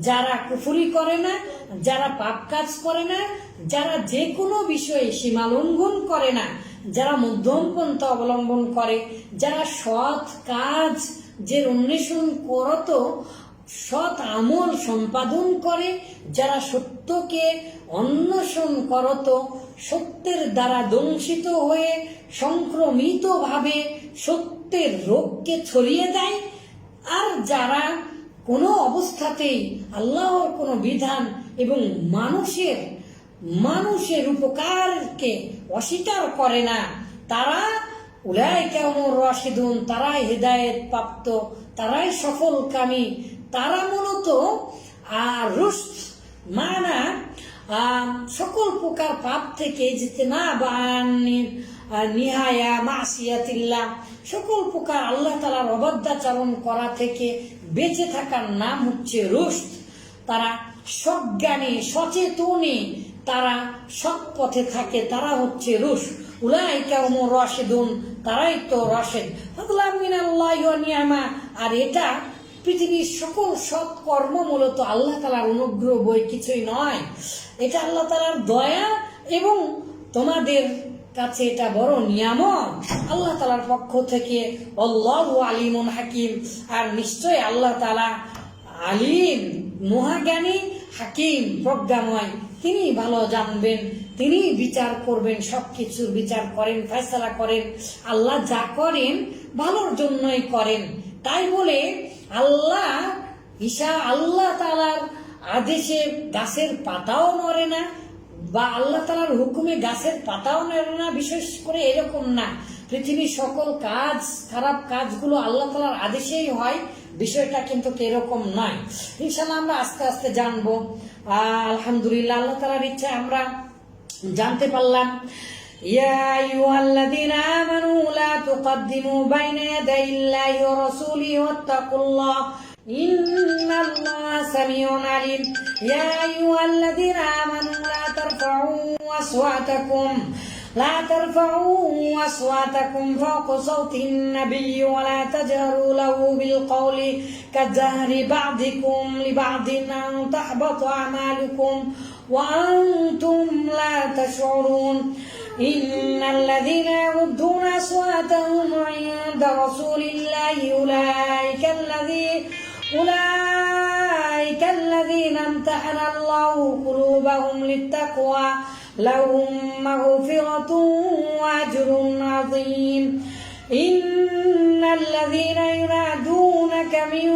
যারা কুফরি করে না, যারা পাপ কাজ করে না, যারা যে কোনো বিষয়ে সীমা লঙ্ঘন করে না, যারা মধ্যম পন্থা অবলম্বন করে, যারা সৎ কাজ যে অন্বেষণ করত, সৎ আমল সম্পাদন করে, যারা সত্যকে অন্বেষণ করত, সত্যের দ্বারা দংশিত হয়ে সংক্রমিত ভাবে সত্যের রোগকে ছড়িয়ে দেয়, আর যারা কোনো অবস্থাতেই আল্লাহর কোনো বিধান এবং মানুষের উপকারকে অস্বীকার করে না, তারা উলাইকা হুমুর রাশিদুন, তারাই হেদায়েত প্রাপ্ত, তারাই সফলকামী। তারা মূলত রুশদ মানা সকল প্রকার পাপ থেকে নিহায়া মাসিয়াতিল্লাহ, সকল প্রকার আল্লাহ তাআলার অবাধ্যাচরণ করা থেকে বেঁচে থাকার নাম হচ্ছে রুশদ। তারা সজ্ঞানী, সচেতনে, তারা সৎ পথে থাকে, তারা হচ্ছে রুশদ। উলাইকা হুমুর রাশিদুন, তারাই তো রাশেদ। ফাদলাম মিনাল্লাহি ওয়া নি'মা, আর এটা পৃথিবীর সকল সৎ কর্ম মূলত আল্লাহ তাআলার অনুগ্রহ, বই কিছুই নয়। এটা আল্লাহ তাআলার দয়া এবং তোমাদের কাছে এটা বড় নিয়ামত আল্লাহ তাআলার পক্ষ থেকে। আল্লাহু আলিমুন হাকিম, আর নিশ্চয় আল্লাহ তাআলা আলিম, মহাজ্ঞানী, হাকিম, প্রজ্ঞাময়। তিনি ভালো জানবেন, তিনি বিচার করবেন, সবকিছুর বিচার করেন, ফয়সালা করেন। আল্লাহ যা করেন ভালোর জন্যই করেন। তাই বলে আল্লাহ তাআলার আদেশে গাছের পাতাও নড়ে না, বা আল্লাহ তাআলার হুকুমে গাছের পাতাও নড়ে না, বিশেষ করে এরকম না। পৃথিবীর সকল কাজ, খারাপ কাজগুলো আল্লাহ তাআলার আদেশেই হয়, বিষয়টা কিন্তু এরকম নয়। ইনশাআল্লাহ আমরা আস্তে আস্তে জানবো। আলহামদুলিল্লাহ, আল্লাহ তাআলার ইচ্ছায় আমরা জানতে পারলাম يا أيها الذين آمنوا لا تقدموا بين يدي الله ورسوله واتقوا الله إن الله سميع عليم. يا أيها الذين آمنوا لا ترفعوا أصواتكم فوق صوت النبي ولا تجهروا له بالقول كجهر بعضكم لبعض أن تحبط أعمالكم وأنتم لا تشعرون. إن الذين يغضون أصواتهم عند رسول الله أولئك الذين امتحن الله قلوبهم للتقوى لهم مغفرة وأجر عظيم. إن الذين ينادونك من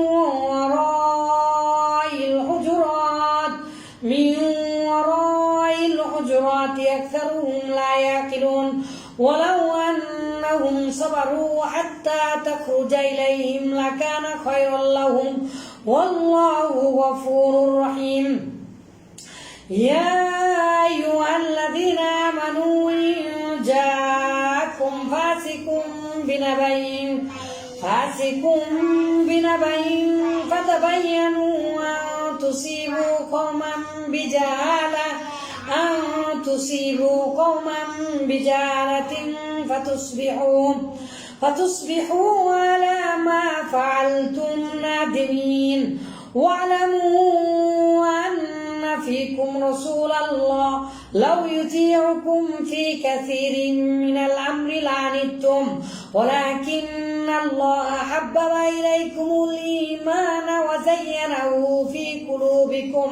وراء الحجرات أكثرهم لا يعقلون ولو أنهم صبروا حتى تخرج إليهم لكان خيرا لهم والله غفور رحيم. يا أيها الذين آمنوا إن جاءكم فاسق بنبأ فتبينوا أن تصيبوا قوما بجهالة فتصبحوا على ما فعلتم نادمين. واعلموا أن فيكم رسول الله لو يطيعكم في كثير من الأمر لعنتم ولكن الله حبب إليكم الإيمان وزينه في قلوبكم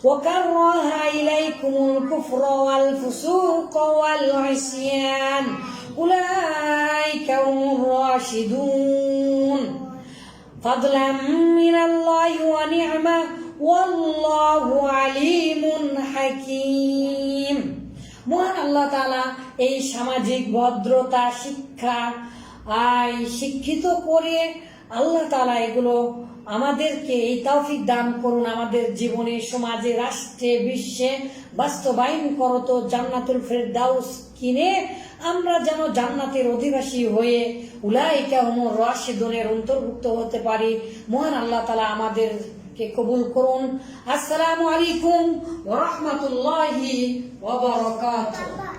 وكره إليكم الكفر والفسوق والعصيان أولئك هم الراشدون فضلا من الله ونعمة والله عليم حكيم. মহান আল্লাহ তাআলা এই সামাজিক ভদ্রতা শিক্ষিত করে আল্লাহ তাআলা এগুলো আমাদেরকে এই তৌফিক দান করুন, আমাদের জীবনে, সমাজে, রাষ্ট্রে, বিশ্বে বাস্তবায়ন করত জান্নাতুল ফেরদাউস কিনে আমরা যেন জান্নাতের অধিবাসী হয়ে উলাইকা হুমুর রাশিদুনের অন্তর্ভুক্ত হতে পারি। মহান আল্লাহ তাআলা আমাদেরকে কবুল করুন। আসসালামু আলাইকুম ওয়া রাহমাতুল্লাহি ওয়া বারাকাতুহু।